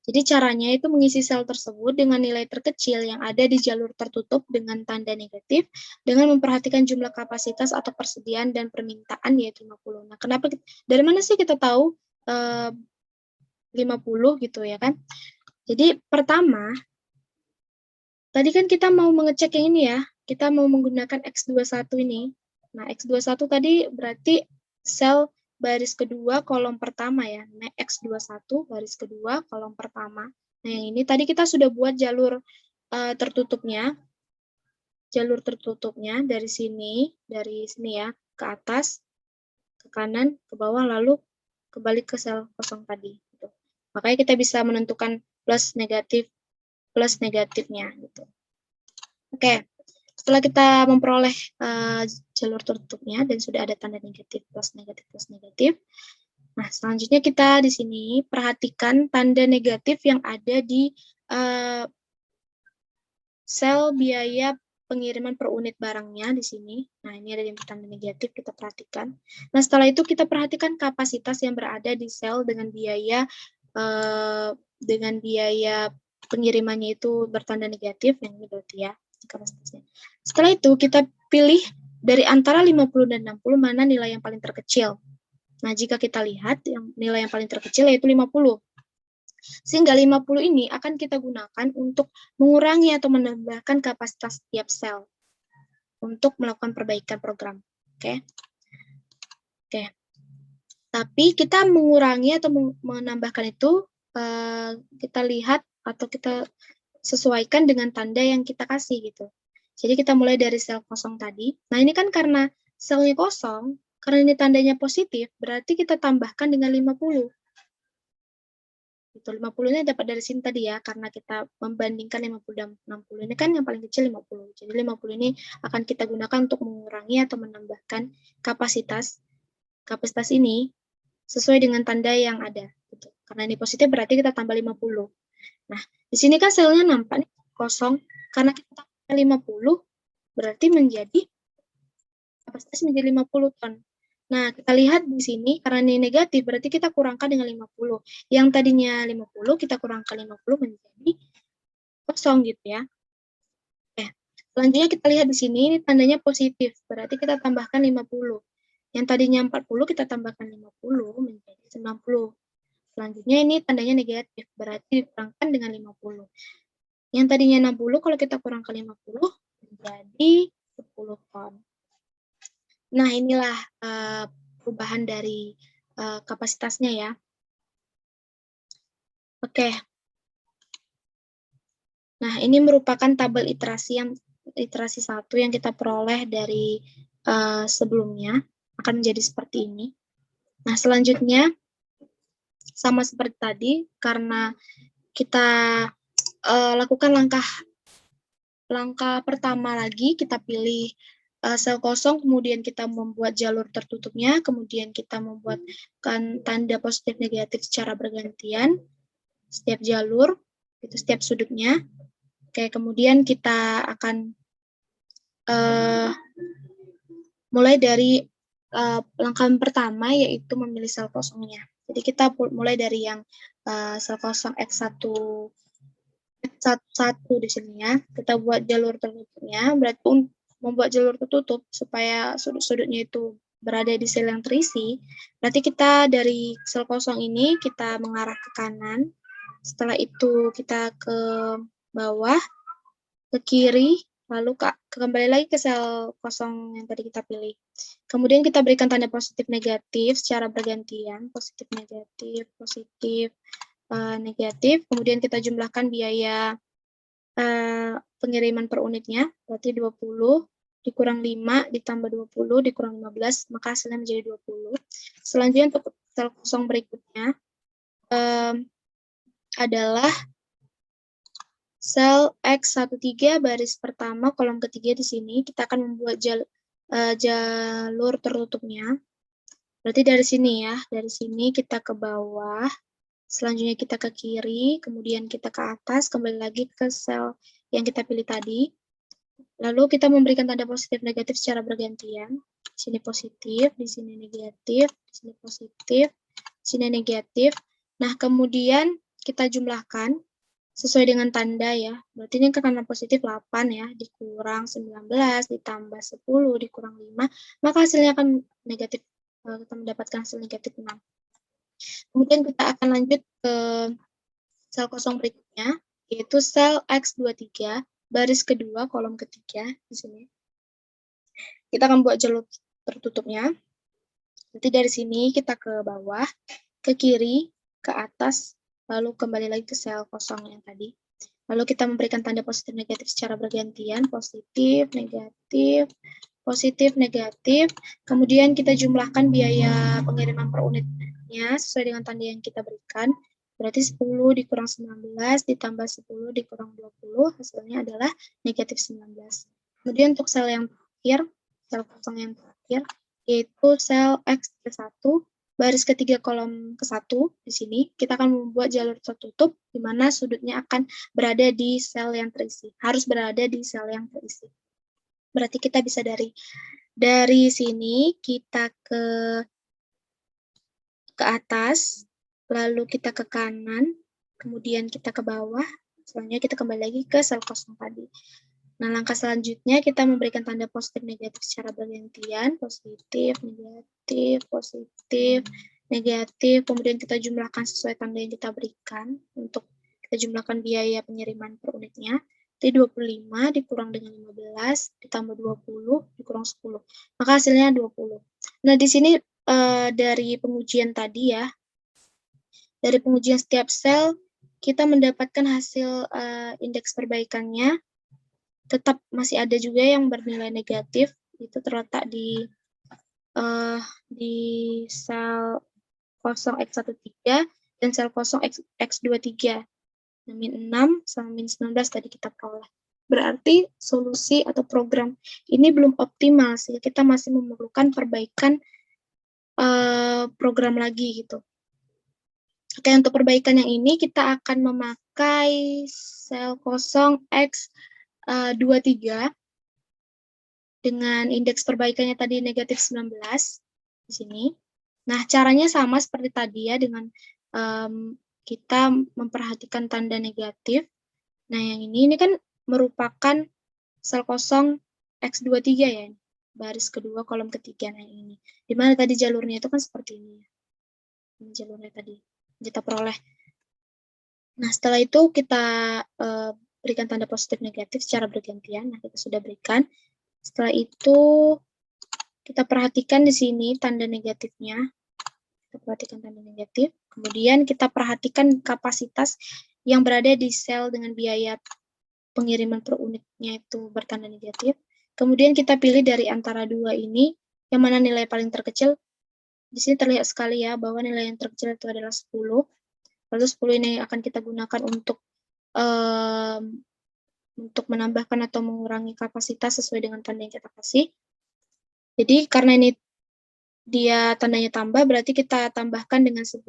Jadi caranya itu mengisi sel tersebut dengan nilai terkecil yang ada di jalur tertutup dengan tanda negatif dengan memperhatikan jumlah kapasitas atau persediaan dan permintaan yaitu 50. Nah, kenapa dari mana sih kita tahu 50 gitu ya kan? Jadi pertama, tadi kan kita mau mengecek yang ini ya, kita mau menggunakan X21 ini. Nah, X21 tadi berarti sel baris kedua kolom pertama ya. Nah, X21 baris kedua kolom pertama. Nah, yang ini tadi kita sudah buat jalur tertutupnya. Jalur tertutupnya dari sini ya ke atas, ke kanan, ke bawah lalu kembali ke sel kosong tadi gitu. Makanya kita bisa menentukan plus negatifnya gitu. Oke. Setelah kita memperoleh jalur tertutupnya dan sudah ada tanda negatif plus negatif. Nah, selanjutnya kita di sini perhatikan tanda negatif yang ada di sel biaya pengiriman per unit barangnya di sini. Nah, ini ada tanda negatif, kita perhatikan. Nah, setelah itu kita perhatikan kapasitas yang berada di sel dengan biaya pengirimannya itu bertanda negatif, yang ini berarti ya kapasitasnya. Setelah itu kita pilih dari antara 50 dan 60 mana nilai yang paling terkecil. Nah, jika kita lihat nilai yang paling terkecil yaitu 50. Sehingga 50 ini akan kita gunakan untuk mengurangi atau menambahkan kapasitas setiap sel untuk melakukan perbaikan program. Oke. Tapi kita mengurangi atau menambahkan itu kita lihat atau kita sesuaikan dengan tanda yang kita kasih gitu. Jadi kita mulai dari sel kosong tadi. Nah, ini kan karena selnya kosong, karena ini tandanya positif, berarti kita tambahkan dengan 50. Itu 50 ini dapat dari sini tadi ya, karena kita membandingkan 50 dan 60. Ini kan yang paling kecil 50. Jadi 50 ini akan kita gunakan untuk mengurangi atau menambahkan kapasitas ini sesuai dengan tanda yang ada. Gitu. Karena ini positif berarti kita tambah 50. Nah, di sini kan selnya nampak nih, kosong. Karena kita tambah 50, berarti kapasitas menjadi 50 ton. Nah, kita lihat di sini, karena ini negatif, berarti kita kurangkan dengan 50. Yang tadinya 50, kita kurangkan 50 menjadi kosong gitu ya. Selanjutnya kita lihat di sini, ini tandanya positif, berarti kita tambahkan 50. Yang tadinya 40, kita tambahkan 50 menjadi 90. Selanjutnya ini tandanya negatif, berarti dikurangkan dengan 50. Yang tadinya 60, kalau kita kurangkan 50, menjadi 10 ton. Nah, inilah perubahan dari kapasitasnya ya. Oke. Nah, ini merupakan tabel iterasi 1 yang kita peroleh dari sebelumnya. Akan menjadi seperti ini. Nah, selanjutnya sama seperti tadi, karena kita lakukan langkah pertama lagi, kita pilih sel kosong, kemudian kita membuat jalur tertutupnya, kemudian kita membuatkan tanda positif negatif secara bergantian, setiap jalur, itu setiap sudutnya. Oke, kemudian kita akan mulai dari langkah pertama, yaitu memilih sel kosongnya. Jadi kita mulai dari yang sel kosong X1 di sini ya. Kita buat jalur tertutupnya, berarti membuat jalur tertutup supaya sudut-sudutnya itu berada di sel yang terisi, berarti kita dari sel kosong ini kita mengarah ke kanan. Setelah itu kita ke bawah, ke kiri, lalu kembali lagi ke sel kosong yang tadi kita pilih. Kemudian kita berikan tanda positif negatif secara bergantian, positif negatif, positif negatif. Kemudian kita jumlahkan biaya pengiriman per unitnya, berarti 20 dikurang 5 ditambah 20 dikurang 15, maka hasilnya menjadi 20. Selanjutnya untuk sel kosong berikutnya adalah sel X13 baris pertama kolom ketiga di sini. Kita akan membuat jalur tertutupnya. Berarti dari sini ya, dari sini kita ke bawah, selanjutnya kita ke kiri, kemudian kita ke atas, kembali lagi ke sel yang kita pilih tadi. Lalu kita memberikan tanda positif negatif secara bergantian. Di sini positif, di sini negatif, di sini positif, di sini negatif. Nah, kemudian kita jumlahkan sesuai dengan tanda ya. Berarti ini ke kanan positif 8 ya, dikurang 19, ditambah 10, dikurang 5, maka hasilnya akan negatif. Kita mendapatkan hasil negatif 6. Kemudian kita akan lanjut ke sel kosong berikutnya, yaitu sel X23, baris kedua, kolom ketiga, di sini. Kita akan buat jalur tertutupnya. Nanti dari sini kita ke bawah, ke kiri, ke atas, lalu kembali lagi ke sel kosong yang tadi. Lalu kita memberikan tanda positif negatif secara bergantian, positif, negatif, positif, negatif. Kemudian kita jumlahkan biaya pengiriman per unitnya sesuai dengan tanda yang kita berikan. Berarti 10 dikurang 19 ditambah 10 dikurang 20, hasilnya adalah negatif 19. Kemudian untuk sel yang terakhir, sel kosong yang terakhir, yaitu sel X1, baris ketiga kolom ke-1 di sini, kita akan membuat jalur tertutup, di mana sudutnya akan berada di sel yang terisi. Harus berada di sel yang terisi. Berarti kita bisa dari sini kita ke atas, lalu kita ke kanan, kemudian kita ke bawah, selanjutnya kita kembali lagi ke sel kosong tadi. Nah, langkah selanjutnya kita memberikan tanda positif negatif secara bergantian, positif, negatif, positif, negatif, kemudian kita jumlahkan sesuai tanda yang kita berikan untuk kita jumlahkan biaya pengiriman per unitnya. Jadi 25 dikurang dengan 15 ditambah 20 dikurang 10. Maka hasilnya 20. Nah, di sini dari pengujian tadi ya, dari pengujian setiap sel, kita mendapatkan hasil indeks perbaikannya, tetap masih ada juga yang bernilai negatif, itu terletak di sel kosong X13 dan sel kosong X23. Min 6 sama min 19 tadi kita peroleh. Berarti solusi atau program ini belum optimal sih. Kita masih memerlukan perbaikan program lagi gitu. Oke, untuk perbaikan yang ini kita akan memakai sel kosong X23 dengan indeks perbaikannya tadi negatif 19 di sini. Nah, caranya sama seperti tadi ya, dengan kita memperhatikan tanda negatif. Nah, yang ini kan merupakan sel kosong X23 ya, baris kedua kolom ketiga. Nah, ini. Di mana tadi jalurnya itu kan seperti ini ya. Ini jalurnya tadi kita peroleh. Nah, setelah itu kita berikan tanda positif negatif secara bergantian. Nah, kita sudah berikan. Setelah itu kita perhatikan di sini tanda negatifnya. Kita perhatikan tanda negatif. Kemudian kita perhatikan kapasitas yang berada di sel dengan biaya pengiriman per unitnya itu bertanda negatif. Kemudian kita pilih dari antara dua ini, yang mana nilai paling terkecil. Di sini terlihat sekali ya, bahwa nilai yang terkecil itu adalah 10. Lalu 10 ini akan kita gunakan untuk menambahkan atau mengurangi kapasitas sesuai dengan tanda yang kita kasih. Jadi karena ini dia tandanya tambah, berarti kita tambahkan dengan 10.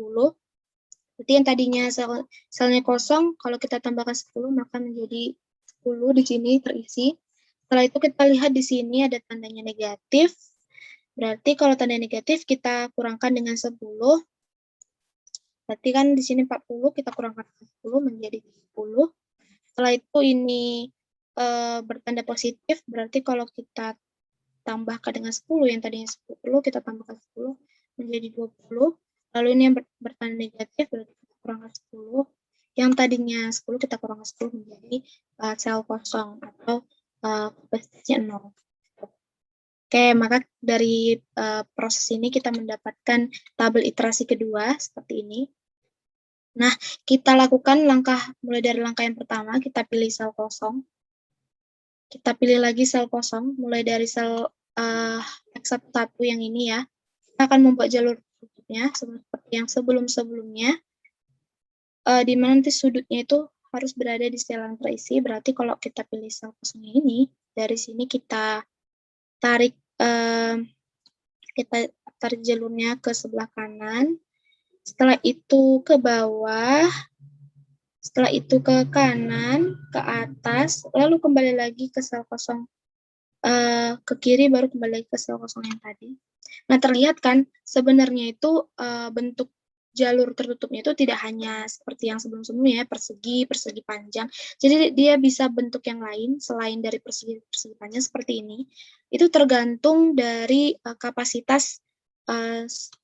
Berarti yang tadinya selnya kosong, kalau kita tambahkan 10, maka menjadi 10 di sini terisi. Setelah itu kita lihat di sini ada tandanya negatif. Berarti kalau tanda negatif kita kurangkan dengan 10. Berarti kan di sini 40, kita kurangkan 10 menjadi 10. Setelah itu ini bertanda positif, berarti kalau kita tambahkan dengan 10, yang tadinya 10 kita tambahkan 10 menjadi 20. Lalu ini yang bertanda negatif berarti kita kurangkan 10. Yang tadinya 10 kita kurangkan 10 menjadi sel kosong atau kapasitasnya 0. Oke, maka dari proses ini kita mendapatkan tabel iterasi kedua seperti ini. Nah, kita lakukan mulai dari langkah yang pertama, kita pilih sel kosong. Kita pilih lagi sel kosong, mulai dari sel X11 yang ini ya. Kita akan membuat jalur tutupnya seperti yang sebelum-sebelumnya, di mana nanti sudutnya itu harus berada di sel yang terisi. Berarti kalau kita pilih sel kosongnya ini, dari sini kita tarik jalurnya ke sebelah kanan. Setelah itu ke bawah. Setelah itu ke kanan, ke atas, lalu kembali lagi ke sel kosong ke kiri, baru kembali lagi ke sel kosong yang tadi. Nah, terlihat kan sebenarnya itu bentuk jalur tertutupnya itu tidak hanya seperti yang sebelum-sebelumnya, persegi panjang. Jadi dia bisa bentuk yang lain selain dari persegi panjang seperti ini. Itu tergantung dari kapasitas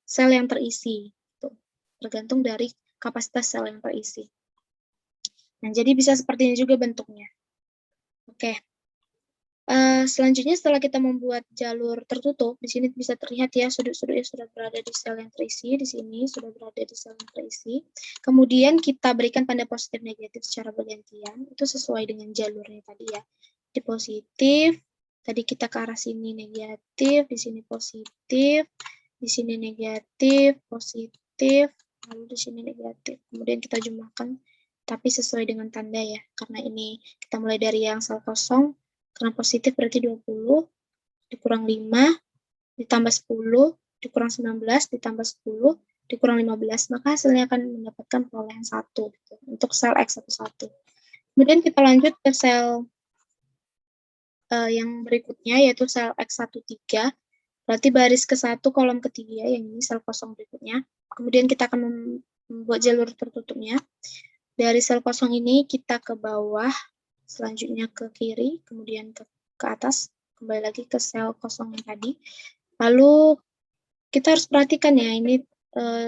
sel yang terisi. Tergantung dari kapasitas sel yang terisi. Nah, jadi bisa seperti ini juga bentuknya. Oke. Selanjutnya setelah kita membuat jalur tertutup, di sini bisa terlihat ya sudut-sudutnya sudah berada di sel yang terisi, di sini sudah berada di sel yang terisi. Kemudian kita berikan tanda positif negatif secara bergantian, itu sesuai dengan jalurnya tadi ya. Di positif, tadi kita ke arah sini negatif, di sini positif, di sini negatif, positif, lalu di sini negatif. Kemudian kita jumlahkan, tapi sesuai dengan tanda ya, karena ini kita mulai dari yang sel kosong. Karena positif berarti 20, dikurang 5, ditambah 10, dikurang 19, ditambah 10, dikurang 15, maka hasilnya akan mendapatkan perolehan 1 gitu, untuk sel X11. Kemudian kita lanjut ke sel yang berikutnya, yaitu sel X13, berarti baris ke-1, kolom ketiga, yang ini sel kosong berikutnya. Kemudian kita akan membuat jalur tertutupnya. Dari sel kosong ini kita ke bawah, selanjutnya ke kiri, kemudian ke atas, kembali lagi ke sel kosong yang tadi. Lalu kita harus perhatikan ya, ini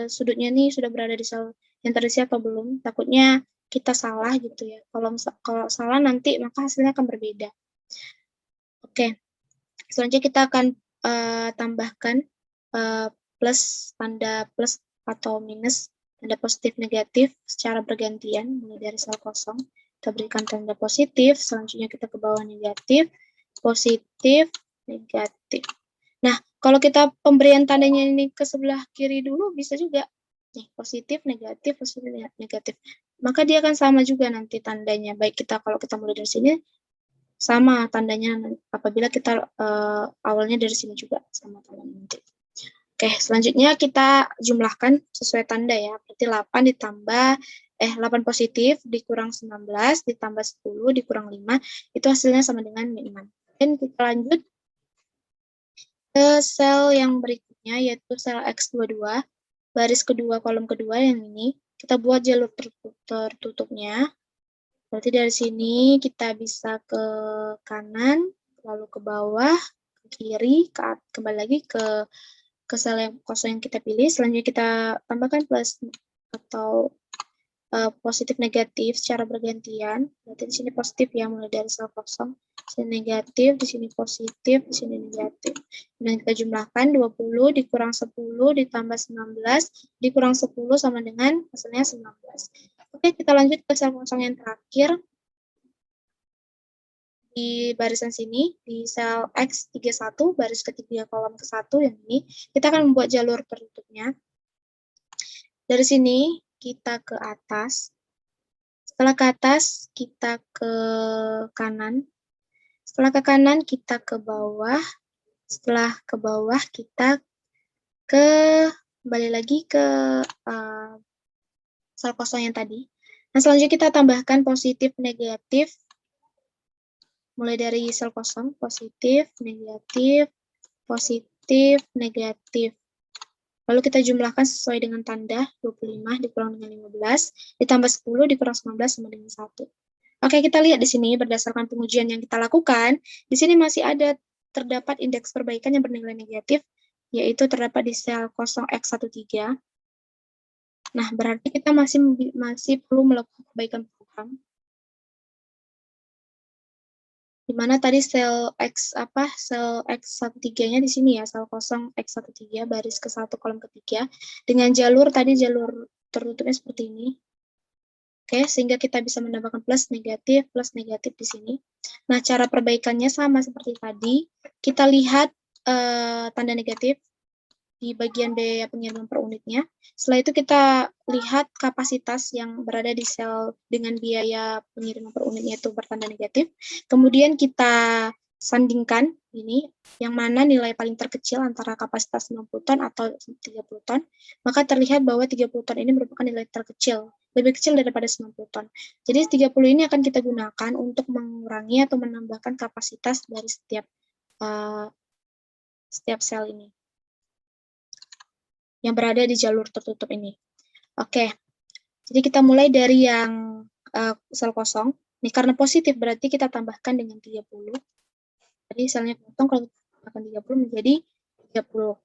sudutnya nih sudah berada di sel yang terisi atau belum. Takutnya kita salah gitu ya. Kalau salah nanti maka hasilnya akan berbeda. Oke, selanjutnya kita akan tambahkan plus, tanda plus atau minus, tanda positif negatif secara bergantian, mulai dari sel kosong. Kita berikan tanda positif, selanjutnya kita ke bawah negatif, positif, negatif. Nah, kalau kita pemberian tandanya ini ke sebelah kiri dulu, bisa juga. Nih, positif, negatif, negatif. Maka dia akan sama juga nanti tandanya. Baik kalau kita mulai dari sini, sama tandanya apabila kita awalnya dari sini juga, sama tandanya nanti. Oke, selanjutnya kita jumlahkan sesuai tanda ya. Berarti 8 ditambah 8 positif dikurang 19 ditambah 10 dikurang 5 itu hasilnya sama dengan 6. Dan kita lanjut ke sel yang berikutnya yaitu sel X22, baris kedua kolom kedua yang ini. Kita buat jalur tertutupnya. Berarti dari sini kita bisa ke kanan, lalu ke bawah, ke kiri, kembali lagi ke sel yang kosong yang kita pilih. Selanjutnya kita tambahkan plus atau positif negatif secara bergantian. Berarti di sini positif ya, mulai dari sel kosong. Di sini negatif, di sini positif, di sini negatif. Dan kita jumlahkan 20 dikurang 10 ditambah 19 dikurang 10 sama dengan hasilnya 19. Oke, kita lanjut ke sel kosong yang terakhir. Di barisan sini, di sel X31, baris ketiga kolom ke-1 yang ini, kita akan membuat jalur tertutupnya. Dari sini, kita ke atas. Setelah ke atas, kita ke kanan. Setelah ke kanan, kita ke bawah. Setelah ke bawah, kita kembali lagi ke sel kosong yang tadi. Nah, selanjutnya kita tambahkan positif, negatif. Mulai dari sel kosong, positif, negatif, positif, negatif. Lalu kita jumlahkan sesuai dengan tanda, 25 dikurang dengan 15, ditambah 10 dikurang 19 sama dengan 1. Oke, kita lihat di sini berdasarkan pengujian yang kita lakukan, di sini masih ada terdapat indeks perbaikan yang bernilai negatif, yaitu terdapat di sel 0x13. Nah, berarti kita masih perlu melakukan perbaikan program. Di mana tadi sel X13-nya di sini ya, sel 0x13 baris ke-1 kolom ketiga dengan jalur tertutupnya seperti ini. Oke, sehingga kita bisa menambahkan plus negatif di sini. Nah, cara perbaikannya sama seperti tadi. Kita lihat tanda negatif di bagian biaya pengiriman per unitnya. Setelah itu kita lihat kapasitas yang berada di sel dengan biaya pengiriman per unitnya itu bertanda negatif. Kemudian kita sandingkan ini, yang mana nilai paling terkecil antara kapasitas 90 ton atau 30 ton, maka terlihat bahwa 30 ton ini merupakan nilai terkecil, lebih kecil daripada 90 ton. Jadi 30 ini akan kita gunakan untuk mengurangi atau menambahkan kapasitas dari setiap sel ini yang berada di jalur tertutup ini. Oke, jadi kita mulai dari yang sel kosong. Ini karena positif berarti kita tambahkan dengan 30. Jadi selnya kosong, kalau kita tambahkan 30 menjadi 30.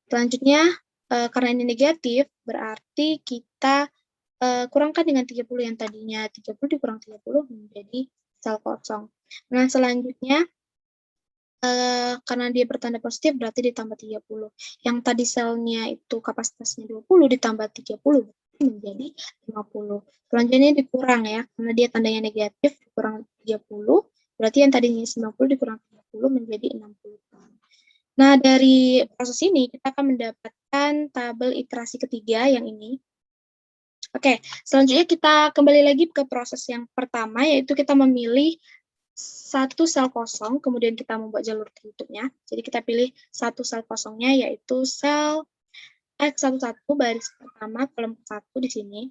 Selanjutnya, karena ini negatif, berarti kita kurangkan dengan 30 yang tadinya 30 dikurang 30 menjadi sel kosong. Nah, selanjutnya, karena dia bertanda positif berarti ditambah 30. Yang tadi selnya itu kapasitasnya 20 ditambah 30 menjadi 50. Selanjutnya dikurang ya, karena dia tandanya negatif dikurang 30, berarti yang tadinya 90 dikurang 30 menjadi 60. Nah, dari proses ini kita akan mendapatkan tabel iterasi ketiga yang ini. Oke, selanjutnya kita kembali lagi ke proses yang pertama, yaitu kita memilih satu sel kosong, kemudian kita membuat jalur tertutupnya. Jadi kita pilih satu sel kosongnya, yaitu sel X11 baris pertama kolom 1 di sini.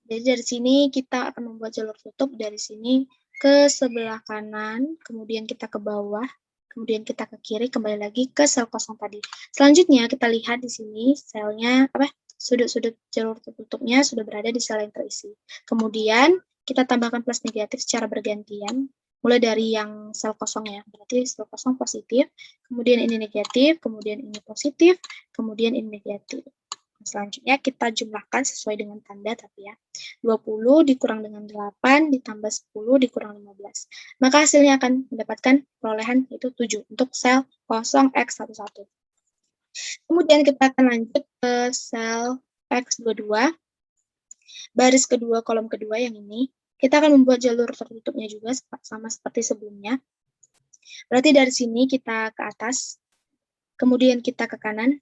Jadi dari sini kita akan membuat jalur tutup dari sini ke sebelah kanan, kemudian kita ke bawah, kemudian kita ke kiri, kembali lagi ke sel kosong tadi. Selanjutnya kita lihat di sini selnya sudut-sudut jalur tertutupnya sudah berada di sel yang terisi. Kemudian kita tambahkan plus negatif secara bergantian, mulai dari yang sel kosong ya, berarti sel kosong positif, kemudian ini negatif, kemudian ini positif, kemudian ini negatif. Selanjutnya kita jumlahkan sesuai dengan tanda tapi ya. 20 dikurang dengan 8 ditambah 10 dikurang 15. Maka hasilnya akan mendapatkan perolehan yaitu 7 untuk sel 0x11. Kemudian kita akan lanjut ke sel X22. Baris kedua, kolom kedua yang ini. Kita akan membuat jalur tertutupnya juga sama seperti sebelumnya. Berarti dari sini kita ke atas, kemudian kita ke kanan,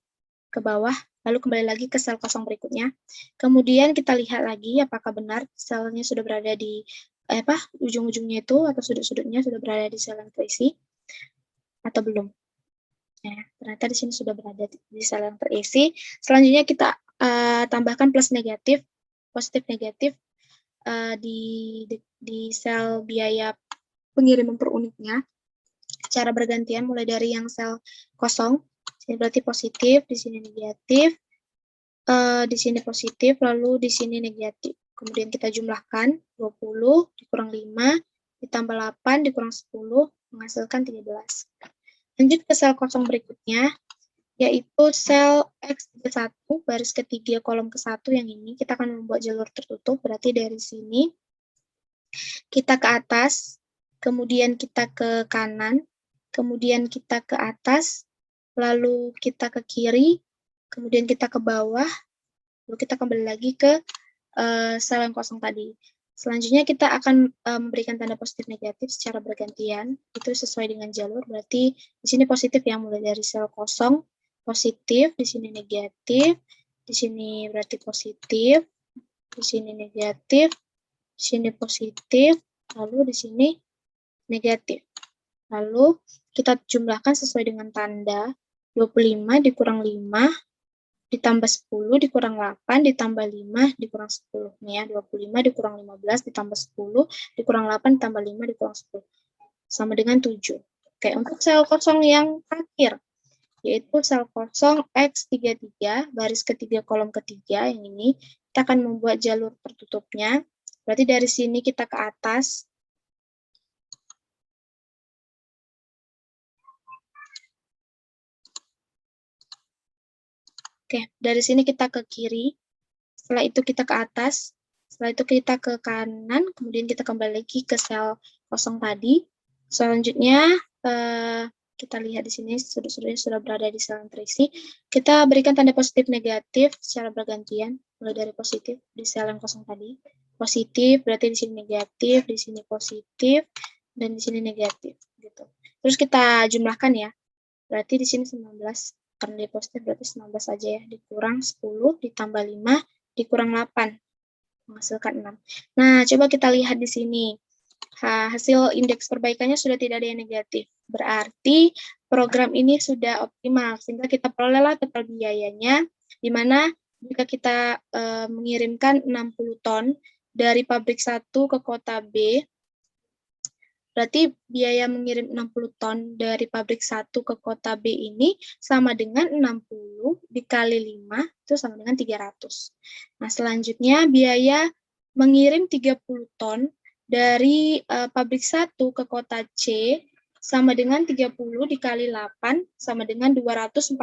ke bawah, lalu kembali lagi ke sel kosong berikutnya. Kemudian kita lihat lagi apakah benar selnya sudah berada di ujung-ujungnya itu atau sudut-sudutnya sudah berada di sel yang terisi atau belum. Nah, ternyata di sini sudah berada di sel yang terisi. Selanjutnya kita tambahkan plus negatif, positif negatif di sel biaya pengiriman per unitnya secara bergantian mulai dari yang sel kosong. Ini berarti positif, di sini negatif, di sini positif, lalu di sini negatif. Kemudian kita jumlahkan 20 dikurang 5, ditambah 8 dikurang 10, menghasilkan 13. Lanjut ke sel kosong berikutnya, yaitu sel X31, baris ketiga kolom ke-1 yang ini. Kita akan membuat jalur tertutup, berarti dari sini kita ke atas, kemudian kita ke kanan, kemudian kita ke atas, lalu kita ke kiri, kemudian kita ke bawah, lalu kita kembali lagi ke sel yang kosong tadi. Selanjutnya kita akan memberikan tanda positif negatif secara bergantian, itu sesuai dengan jalur, berarti di sini positif ya, mulai dari sel kosong, positif, di sini negatif, di sini berarti positif, di sini negatif, di sini positif, lalu di sini negatif. Lalu kita jumlahkan sesuai dengan tanda, 25 dikurang 5, ditambah 10 dikurang 8 ditambah 5 dikurang 10. Nih ya, 25 dikurang 15 ditambah 10 dikurang 8 ditambah 5 dikurang 10. Sama dengan 7. Oke, untuk sel kosong yang terakhir, yaitu sel kosong X33, baris ketiga kolom ketiga yang ini, kita akan membuat jalur tertutupnya. Berarti dari sini kita ke atas, Oke, dari sini kita ke kiri, setelah itu kita ke atas, setelah itu kita ke kanan, kemudian kita kembali lagi ke sel kosong tadi. Selanjutnya, kita lihat di sini sudut-sudutnya sudah berada di sel yang terisi. Kita berikan tanda positif negatif secara bergantian, mulai dari positif di sel yang kosong tadi. Positif berarti di sini negatif, di sini positif, dan di sini negatif. Gitu. Terus kita jumlahkan ya. Berarti di sini 19, karena dia positif berarti 19 saja ya. Dikurang 10, ditambah 5, dikurang 8. Menghasilkan 6. Nah, coba kita lihat di sini. Hasil indeks perbaikannya sudah tidak ada yang negatif. Berarti program ini sudah optimal, sehingga kita perolehlah total biayanya, di mana jika kita mengirimkan 60 ton dari pabrik 1 ke kota B, berarti biaya mengirim 60 ton dari pabrik 1 ke kota B ini sama dengan 60 dikali 5, itu sama dengan 300. Nah, selanjutnya biaya mengirim 30 ton dari pabrik 1 ke kota C sama dengan 30 dikali 8 sama dengan 240.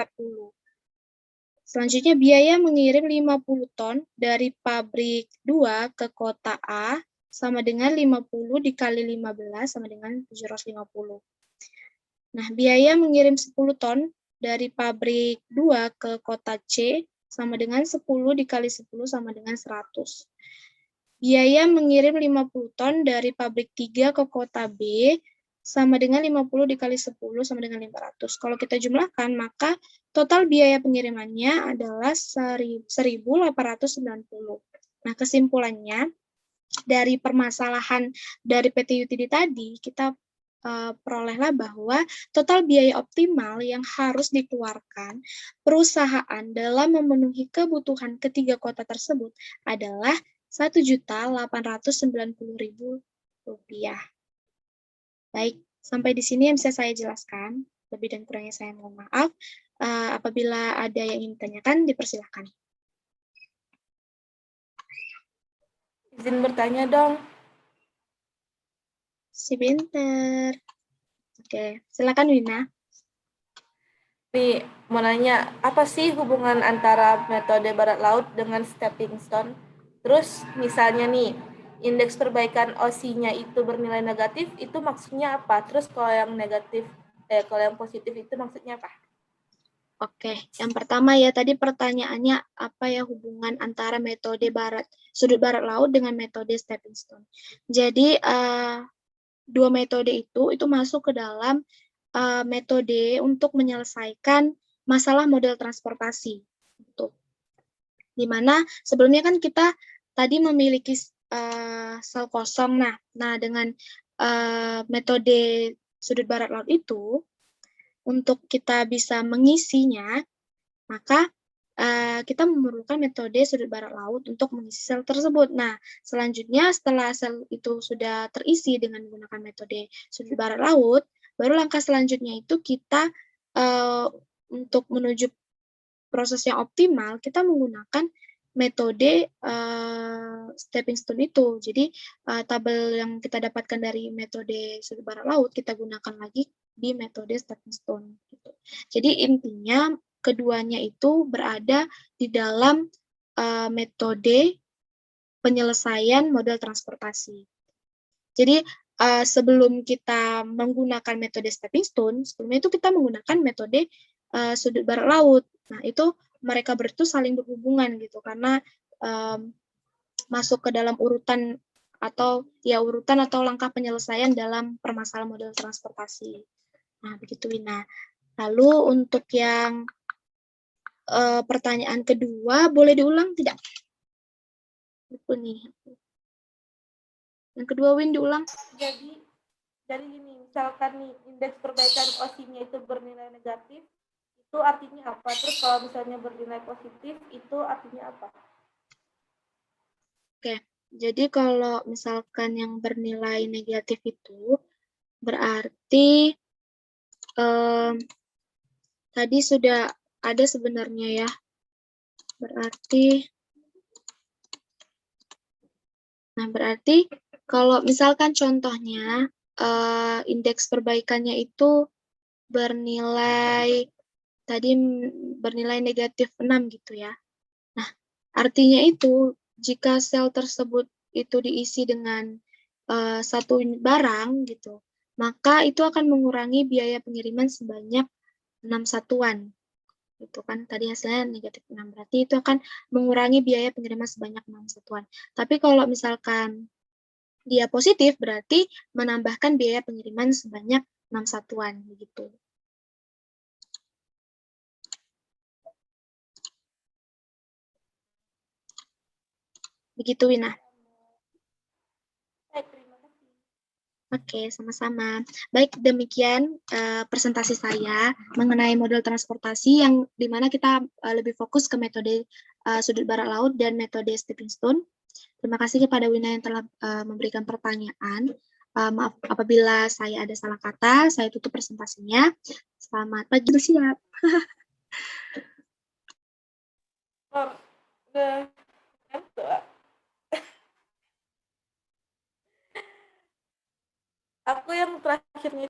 Selanjutnya biaya mengirim 50 ton dari pabrik 2 ke kota A sama dengan 50 dikali 15 sama dengan 750. Nah, biaya mengirim 10 ton dari pabrik 2 ke kota C sama dengan 10 dikali 10 sama dengan 100. Biaya mengirim 50 ton dari pabrik 3 ke kota B sama dengan 50 dikali 10 sama dengan 500. Kalau kita jumlahkan, maka total biaya pengirimannya adalah 1.890. Nah, kesimpulannya, dari permasalahan dari PT UTD tadi, kita perolehlah bahwa total biaya optimal yang harus dikeluarkan perusahaan dalam memenuhi kebutuhan ketiga kota tersebut adalah Rp1.890.000. Baik, sampai di sini yang bisa saya jelaskan. Lebih dan kurangnya saya mohon maaf. Apabila ada yang ingin ditanyakan, dipersilahkan. Izin bertanya dong. Sebentar. Oke, silakan Wina. Nih, mau nanya, apa sih hubungan antara metode barat laut dengan stepping stone? Terus, misalnya nih, indeks perbaikan OSI-nya itu bernilai negatif, itu maksudnya apa? Terus kalau yang negatif, kalau yang positif itu maksudnya apa? Oke, yang pertama ya tadi pertanyaannya apa ya hubungan antara metode sudut barat laut dengan metode stepping stone. Jadi dua metode itu masuk ke dalam metode untuk menyelesaikan masalah model transportasi. Dimana sebelumnya kan kita tadi memiliki sel kosong. Nah dengan metode sudut barat laut itu, untuk kita bisa mengisinya, maka kita memerlukan metode sudut barat laut untuk mengisi sel tersebut. Nah, selanjutnya setelah sel itu sudah terisi dengan menggunakan metode sudut barat laut, baru langkah selanjutnya itu kita untuk menuju proses yang optimal, kita menggunakan metode stepping stone itu. Jadi tabel yang kita dapatkan dari metode sudut barat laut kita gunakan lagi di metode stepping stone. Gitu. Jadi intinya keduanya itu berada di dalam metode penyelesaian model transportasi. Jadi sebelum kita menggunakan metode stepping stone, sebelumnya itu kita menggunakan metode sudut barat laut. Nah, itu mereka berdua saling berhubungan gitu karena masuk ke dalam urutan atau langkah penyelesaian dalam permasalahan model transportasi. Nah, begitu Wina. Lalu untuk yang pertanyaan kedua, boleh diulang tidak? Lupa nih. Yang kedua Win diulang. Jadi gini, misalkan nih indeks perbaikan OSI-nya itu bernilai negatif, itu artinya apa? Terus kalau misalnya bernilai positif, itu artinya apa? Oke, jadi kalau misalkan yang bernilai negatif itu berarti tadi sudah ada sebenarnya ya. Berarti kalau misalkan contohnya indeks perbaikannya itu bernilai tadi bernilai negatif 6 gitu ya. Nah, artinya itu jika sel tersebut itu diisi dengan, satu unit barang gitu, maka itu akan mengurangi biaya pengiriman sebanyak 6 satuan, gitu kan. Tadi hasilnya negatif 6, berarti itu akan mengurangi biaya pengiriman sebanyak 6 satuan. Tapi kalau misalkan dia positif, berarti menambahkan biaya pengiriman sebanyak 6 satuan, begitu. Begitu, Wina. Baik, terima kasih. Oke, sama-sama. Baik, demikian presentasi saya mengenai model transportasi yang dimana kita lebih fokus ke metode sudut barat laut dan metode stepping stone. Terima kasih kepada Wina yang telah memberikan pertanyaan. Maaf apabila saya ada salah kata, saya tutup presentasinya. Selamat pagi, bersiap. Udah, aku yang terakhirnya